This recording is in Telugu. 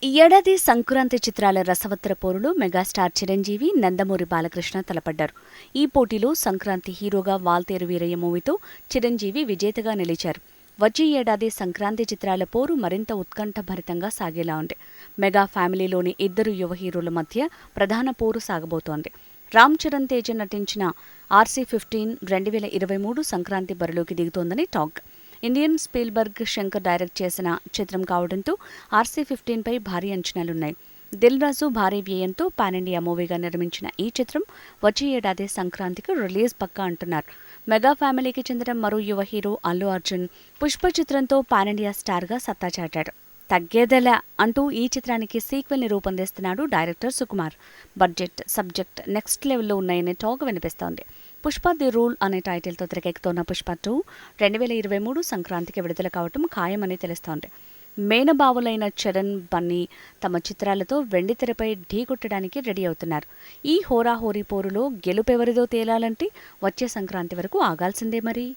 ఈ ఏడాది సంక్రాంతి చిత్రాల రసవత్తర పోరులో మెగాస్టార్ చిరంజీవి, నందమూరి బాలకృష్ణ తలపడ్డారు. ఈ పోటీలో సంక్రాంతి హీరోగా వాల్తేరు వీరయ్య మూవీతో చిరంజీవి విజేతగా నిలిచారు. వచ్చే ఏడాది సంక్రాంతి చిత్రాల పోరు మరింత ఉత్కంఠభరితంగా సాగేలా ఉంది. మెగా ఫ్యామిలీలోని ఇద్దరు యువ హీరోల మధ్య ప్రధాన పోరు సాగబోతోంది. రామ్ చరణ్ తేజ నటించిన RC-15 2023 సంక్రాంతి బరిలోకి దిగుతోందని talk. Indian Spielberg Shankar direct చేసిన చిత్రం కావడంతో RC-15 పై భారీ అంచనాలున్నాయి. దిల్ రాజు భారీ వ్యయంతో పాన్ ఇండియా మూవీగా నిర్మించిన ఈ చిత్రం వచ్చే ఏడాది సంక్రాంతికి రిలీజ్ పక్కా అంటున్నారు. మెగా ఫ్యామిలీకి చెందిన మరో యువ హీరో అల్లు అర్జున్ పుష్ప చిత్రంతో పాన్ ఇండియా స్టార్గా సత్తా చాటాడు. తగ్గేదెలా అంటూ ఈ చిత్రానికి సీక్వెల్ని రూపొందిస్తున్నాడు director Sukumar. Budget, subject next లెవెల్లో ఉన్నాయనే టాక్ వినిపిస్తోంది. పుష్ప ది రూల్ అనే టైటిల్తో తెరకెక్కుతోన్న పుష్ప 2 2023 సంక్రాంతికి విడుదల కావటం ఖాయమని తెలుస్తోంది. మేనబావులైన చరణ్, బన్నీ తమ చిత్రాలతో వెండితెరపై ఢీకొట్టడానికి రెడీ అవుతున్నారు. ఈ హోరాహోరీ పోరులో గెలుపెవరిదో తేలాలంటే వచ్చే సంక్రాంతి వరకు ఆగాల్సిందే మరి.